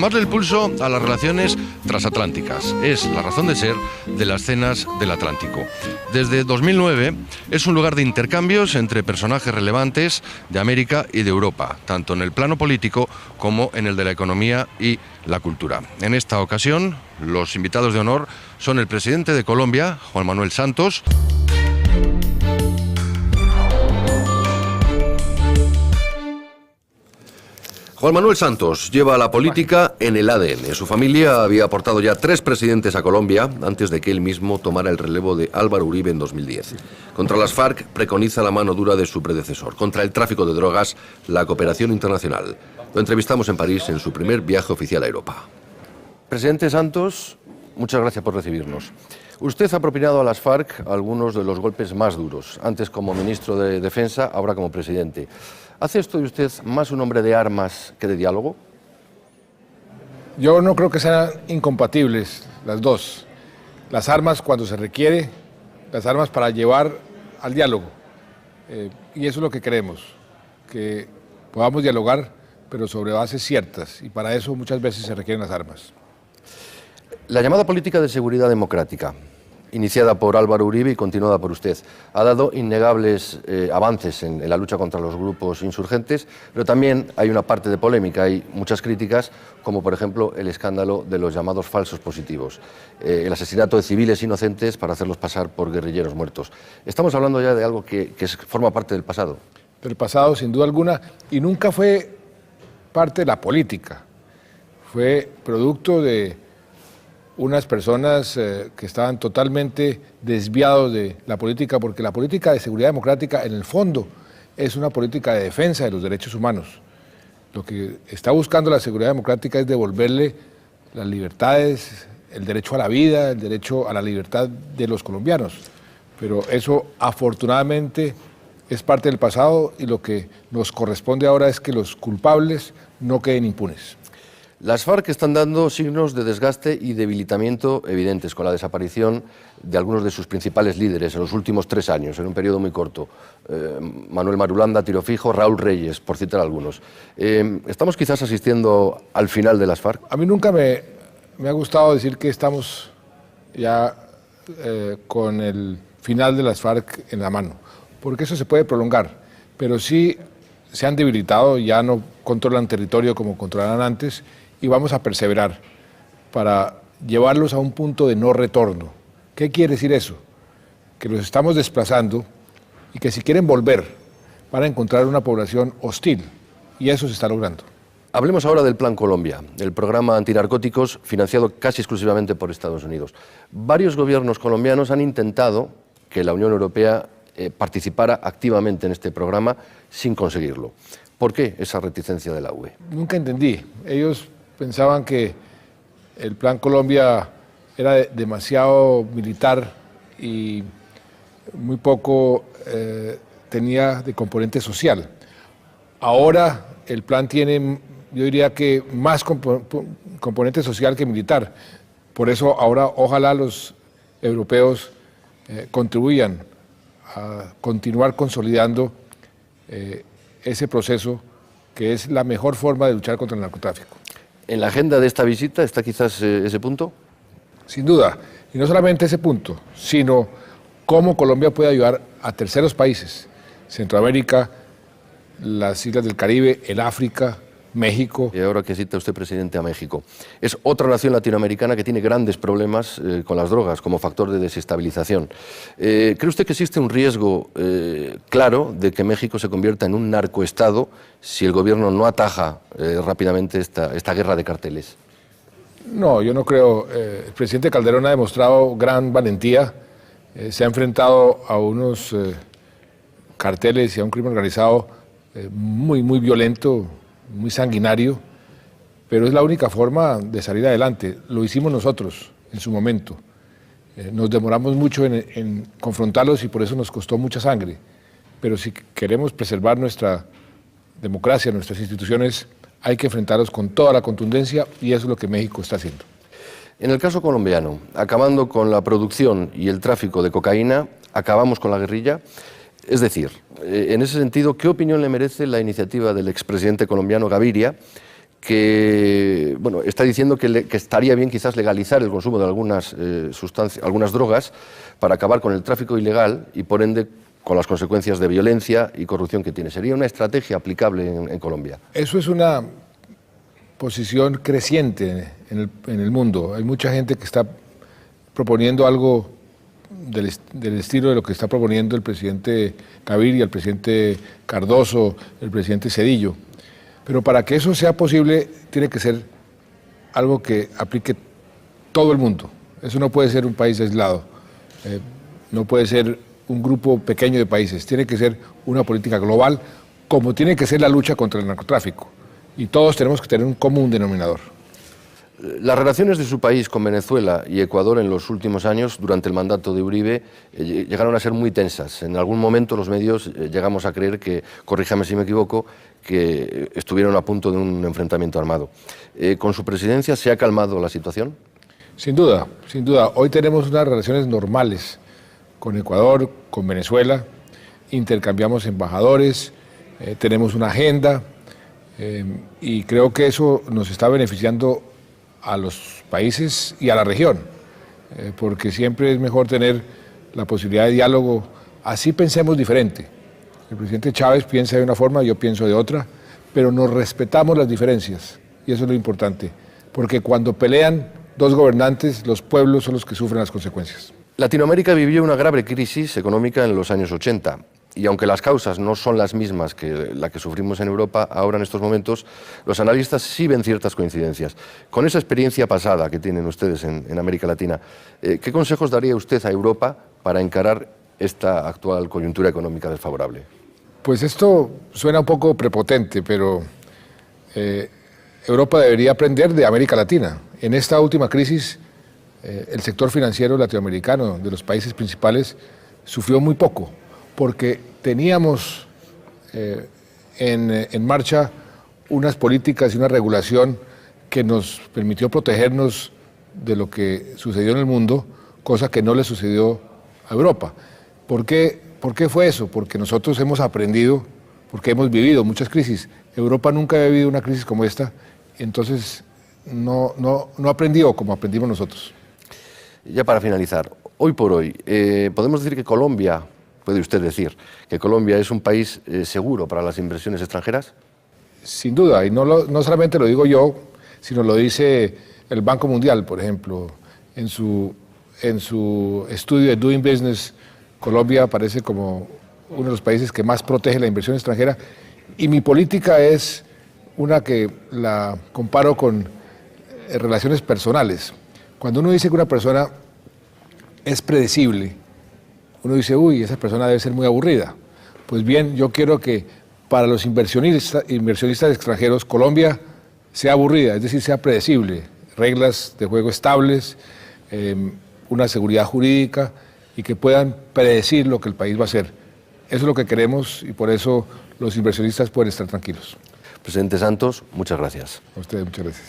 tomarle el pulso a las relaciones transatlánticas. Es la razón de ser de las Cenas del Atlántico. Desde 2009 es un lugar de intercambios entre personajes relevantes de América y de Europa, tanto en el plano político como en el de la economía y la cultura. En esta ocasión, los invitados de honor son el presidente de Colombia, Juan Manuel Santos. Juan Manuel Santos lleva la política en el ADN. Su familia había aportado ya 3 presidentes a Colombia antes de que él mismo tomara el relevo de Álvaro Uribe en 2010. Contra las FARC preconiza la mano dura de su predecesor. Contra el tráfico de drogas, la cooperación internacional. Lo entrevistamos en París en su primer viaje oficial a Europa. Presidente Santos, muchas gracias por recibirnos. Usted ha propinado a las FARC algunos de los golpes más duros, antes como ministro de Defensa, ahora como presidente. ¿Hace esto de usted más un hombre de armas que de diálogo? Yo no creo que sean incompatibles las dos. Las armas cuando se requiere, las armas para llevar al diálogo. Y eso es lo que queremos, que podamos dialogar, pero sobre bases ciertas. Y para eso muchas veces se requieren las armas. La llamada política de seguridad democrática, iniciada por Álvaro Uribe y continuada por usted, ha dado innegables avances en la lucha contra los grupos insurgentes, pero también hay una parte de polémica, hay muchas críticas, como por ejemplo el escándalo de los llamados falsos positivos, el asesinato de civiles inocentes para hacerlos pasar por guerrilleros muertos. Estamos hablando ya de algo que forma parte del pasado. Del pasado, sin duda alguna, y nunca fue parte de la política, fue producto de unas personas que estaban totalmente desviados de la política, porque la política de seguridad democrática, en el fondo, es una política de defensa de los derechos humanos. Lo que está buscando la seguridad democrática es devolverle las libertades, el derecho a la vida, el derecho a la libertad de los colombianos. Pero eso, afortunadamente, es parte del pasado y lo que nos corresponde ahora es que los culpables no queden impunes. Las FARC están dando signos de desgaste y debilitamiento evidentes con la desaparición de algunos de sus principales líderes en los últimos 3 años, en un periodo muy corto. Manuel Marulanda, Tiro Fijo, Raúl Reyes, por citar algunos. ¿Estamos quizás asistiendo al final de las FARC? A mí nunca me ha gustado decir que estamos ya con el final de las FARC en la mano, porque eso se puede prolongar, pero sí se han debilitado, ya no controlan territorio como controlaban antes, y vamos a perseverar para llevarlos a un punto de no retorno. ¿Qué quiere decir eso? Que los estamos desplazando y que si quieren volver van a encontrar una población hostil, y eso se está logrando. Hablemos ahora del Plan Colombia, el programa antinarcóticos financiado casi exclusivamente por Estados Unidos. Varios gobiernos colombianos han intentado que la Unión Europea participara activamente en este programa sin conseguirlo. ¿Por qué esa reticencia de la UE? Nunca entendí. Ellos pensaban que el Plan Colombia era demasiado militar y muy poco tenía de componente social. Ahora el plan tiene, yo diría que más componente social que militar. Por eso ahora ojalá los europeos contribuyan a continuar consolidando ese proceso que es la mejor forma de luchar contra el narcotráfico. ¿En la agenda de esta visita está quizás ese punto? Sin duda, y no solamente ese punto, sino cómo Colombia puede ayudar a terceros países, Centroamérica, las islas del Caribe, el África, México. Y ahora que cita usted, presidente, a México. Es otra nación latinoamericana que tiene grandes problemas con las drogas como factor de desestabilización. ¿Cree usted que existe un riesgo claro de que México se convierta en un narcoestado si el gobierno no ataja rápidamente esta guerra de carteles? No, yo no creo. El presidente Calderón ha demostrado gran valentía. Se ha enfrentado a unos carteles y a un crimen organizado muy violento, muy sanguinario, pero es la única forma de salir adelante. Lo hicimos nosotros en su momento. Nos demoramos mucho en confrontarlos y por eso nos costó mucha sangre. Pero si queremos preservar nuestra democracia, nuestras instituciones, hay que enfrentarlos con toda la contundencia y eso es lo que México está haciendo. En el caso colombiano, acabando con la producción y el tráfico de cocaína, acabamos con la guerrilla. Es decir, en ese sentido, ¿qué opinión le merece la iniciativa del expresidente colombiano Gaviria, que bueno, está diciendo que estaría bien quizás legalizar el consumo de algunas sustancias, algunas drogas, para acabar con el tráfico ilegal y por ende con las consecuencias de violencia y corrupción que tiene. ¿Sería una estrategia aplicable en Colombia? Eso es una posición creciente en el mundo. Hay mucha gente que está proponiendo algo del estilo de lo que está proponiendo el presidente Gaviria, el presidente Cardoso, el presidente Zedillo. Pero para que eso sea posible, tiene que ser algo que aplique todo el mundo. Eso no puede ser un país aislado, no puede ser un grupo pequeño de países. Tiene que ser una política global, como tiene que ser la lucha contra el narcotráfico. Y todos tenemos que tener un común denominador. Las relaciones de su país con Venezuela y Ecuador en los últimos años, durante el mandato de Uribe, llegaron a ser muy tensas. En algún momento los medios llegamos a creer que, corríjame si me equivoco, que estuvieron a punto de un enfrentamiento armado. ¿Con su presidencia se ha calmado la situación? Sin duda, sin duda. Hoy tenemos unas relaciones normales con Ecuador, con Venezuela, intercambiamos embajadores, tenemos una agenda y creo que eso nos está beneficiando a los países y a la región, porque siempre es mejor tener la posibilidad de diálogo, así pensemos diferente. El presidente Chávez piensa de una forma, yo pienso de otra, pero nos respetamos las diferencias, y eso es lo importante, porque cuando pelean dos gobernantes, los pueblos son los que sufren las consecuencias. Latinoamérica vivió una grave crisis económica en los años 80, y aunque las causas no son las mismas que la que sufrimos en Europa ahora en estos momentos, los analistas sí ven ciertas coincidencias. Con esa experiencia pasada que tienen ustedes en América Latina, ¿qué consejos daría usted a Europa para encarar esta actual coyuntura económica desfavorable? Pues esto suena un poco prepotente, pero Europa debería aprender de América Latina. En esta última crisis, el sector financiero latinoamericano de los países principales sufrió muy poco, porque teníamos en marcha unas políticas y una regulación que nos permitió protegernos de lo que sucedió en el mundo, cosa que no le sucedió a Europa. ¿Por qué fue eso? Porque nosotros hemos aprendido, porque hemos vivido muchas crisis. Europa nunca había vivido una crisis como esta, entonces no aprendió como aprendimos nosotros. Ya para finalizar, hoy por hoy, ¿podemos decir que Colombia, puede usted decir, que Colombia es un país seguro para las inversiones extranjeras? Sin duda, y no solamente lo digo yo, sino lo dice el Banco Mundial, por ejemplo. En su estudio de Doing Business, Colombia aparece como uno de los países que más protege la inversión extranjera, y mi política es una que la comparo con relaciones personales. Cuando uno dice que una persona es predecible, uno dice, uy, esa persona debe ser muy aburrida. Pues bien, yo quiero que para los inversionistas extranjeros, Colombia sea aburrida, es decir, sea predecible, reglas de juego estables, una seguridad jurídica y que puedan predecir lo que el país va a hacer. Eso es lo que queremos y por eso los inversionistas pueden estar tranquilos. Presidente Santos, muchas gracias. A ustedes, muchas gracias.